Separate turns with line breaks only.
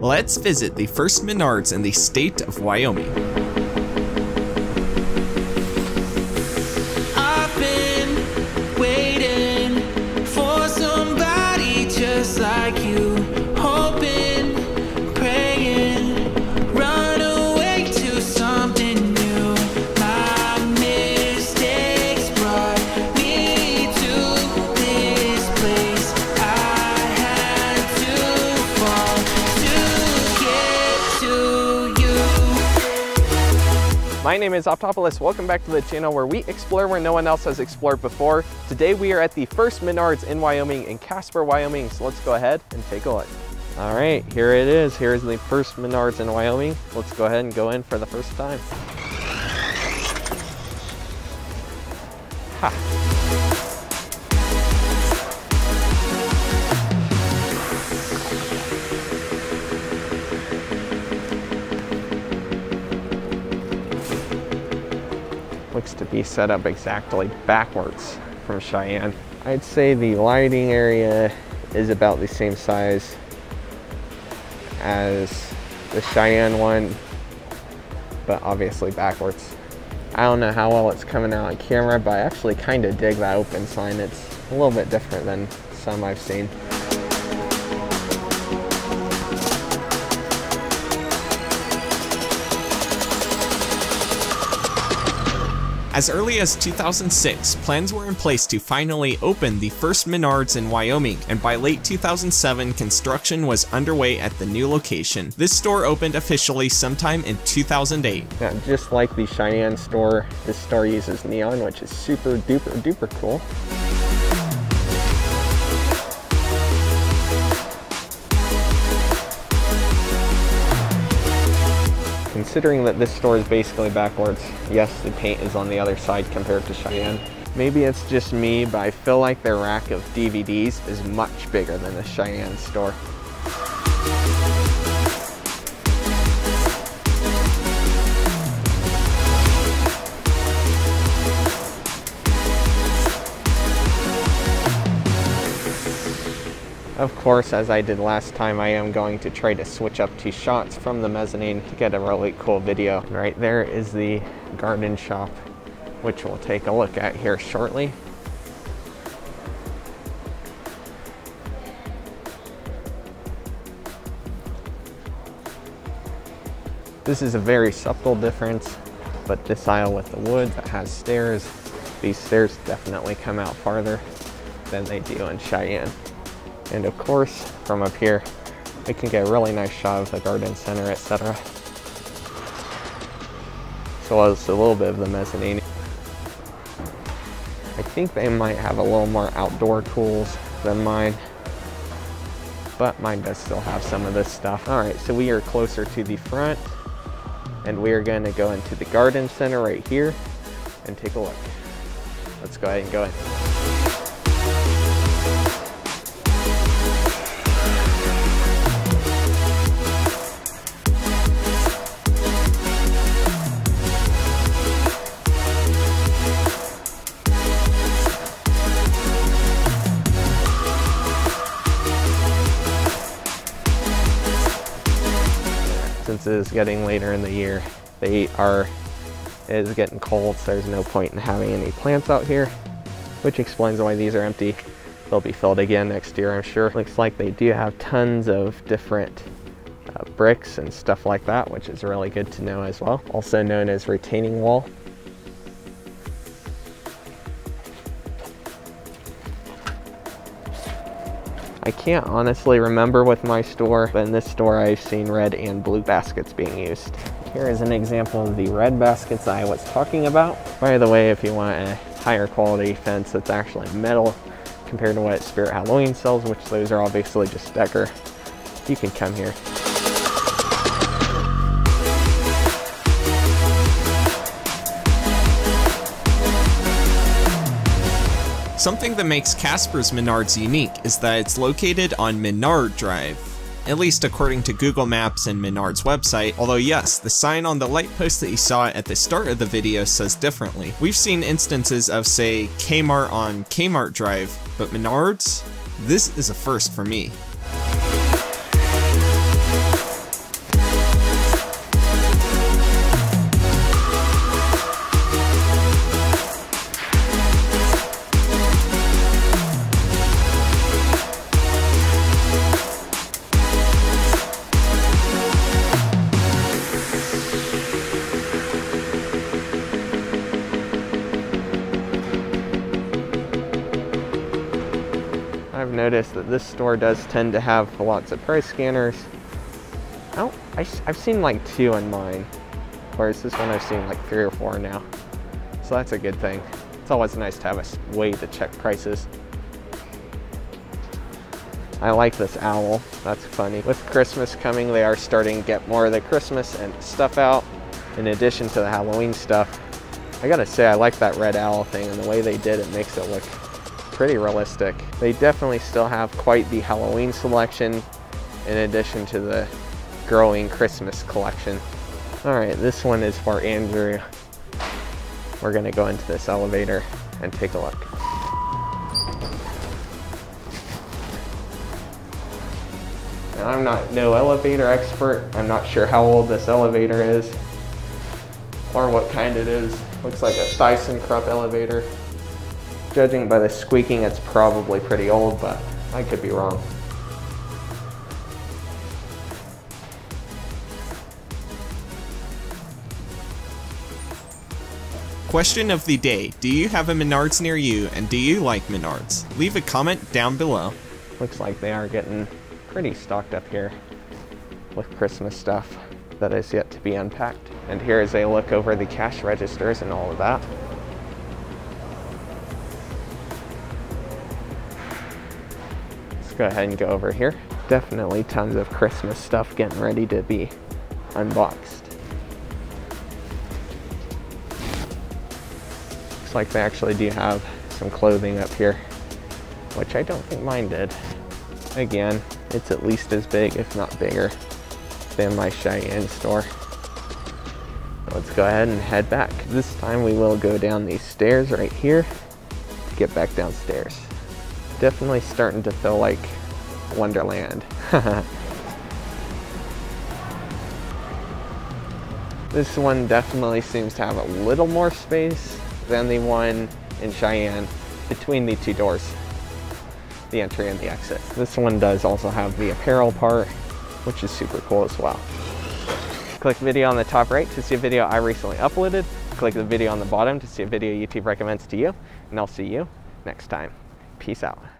Let's visit the first Menards in the state of Wyoming.
I've been waiting for somebody just like you, hoping, praying, run away to something new. My mistakes brought me to this place. I had to fall to get to you.
My name is Optopolis. Welcome back to the channel where we explore where no one else has explored before. Today we are at the first Menards in Wyoming, in Casper, Wyoming. So let's go ahead and take a look. All right, here it is. Here is the first Menards in Wyoming. Let's go ahead and go in for the first time. Ha. Looks to be set up exactly backwards from Cheyenne. I'd say the lighting area is about the same size as the Cheyenne one, but obviously backwards. I don't know how well it's coming out on camera, but I actually kind of dig that open sign. It's a little bit different than some I've seen.
As early as 2006, plans were in place to finally open the first Menards in Wyoming, and by late 2007, construction was underway at the new location. This store opened officially sometime in 2008.
Now, just like the Cheyenne store, this store uses neon, which is super duper duper cool. Considering that this store is basically backwards, yes, the paint is on the other side compared to Cheyenne. Maybe it's just me, but I feel like their rack of DVDs is much bigger than the Cheyenne store. Of course, as I did last time, I am going to try to switch up to shots from the mezzanine to get a really cool video. Right there is the garden shop, which we'll take a look at here shortly. This is a very subtle difference, but this aisle with the wood that has stairs, these stairs definitely come out farther than they do in Cheyenne. And of course, from up here, we can get a really nice shot of the garden center, etc. So as a little bit of the mezzanine. I think they might have a little more outdoor tools than mine, but mine does still have some of this stuff. All right, so we are closer to the front, and we are going to go into the garden center right here and take a look. Let's go ahead and go in. Since it is getting later in the year, it is getting cold, so there's no point in having any plants out here, which explains why these are empty. They'll be filled again next year, I'm sure. Looks like they do have tons of different bricks and stuff like that, which is really good to know as well. Also known as retaining wall. I can't honestly remember with my store, but in this store I've seen red and blue baskets being used. Here is an example of the red baskets I was talking about. By the way, if you want a higher quality fence that's actually metal compared to what Spirit Halloween sells, which those are obviously just decor, you can come here.
Something that makes Casper's Menards unique is that it's located on Menard Drive, at least according to Google Maps and Menard's website, although yes, the sign on the light post that you saw at the start of the video says differently. We've seen instances of, say, Kmart on Kmart Drive, but Menards? This is a first for me.
noticed that this store does tend to have lots of price scanners. I've seen like 2 in mine, whereas this one I've seen like 3 or 4 now. So that's a good thing. It's always nice to have a way to check prices. I like this owl, that's funny. With Christmas coming, they are starting to get more of the Christmas and stuff out, in addition to the Halloween stuff. I gotta say, I like that red owl thing, and the way they did it makes it look pretty realistic. They definitely still have quite the Halloween selection, in addition to the growing Christmas collection. All right, this one is for Andrew. We're gonna go into this elevator and take a look. Now, I'm no elevator expert. I'm not sure how old this elevator is or what kind it is. Looks like a ThyssenKrupp elevator. Judging by the squeaking, it's probably pretty old, but I could be wrong.
Question of the day, do you have a Menards near you, and do you like Menards? Leave a comment down below.
Looks like they are getting pretty stocked up here with Christmas stuff that is yet to be unpacked. And here is a look over the cash registers and all of that. Let's go ahead and go over here. Definitely tons of Christmas stuff getting ready to be unboxed. Looks like they actually do have some clothing up here, which I don't think mine did. Again, it's at least as big, if not bigger, than my Cheyenne store. Let's go ahead and head back. This time we will go down these stairs right here to get back downstairs. Definitely starting to feel like Wonderland. This one definitely seems to have a little more space than the one in Cheyenne between the 2 doors. The entry and the exit. This one does also have the apparel part, which is super cool as well. Click the video on the top right to see a video I recently uploaded. Click the video on the bottom to see a video YouTube recommends to you, and I'll see you next time. Peace out.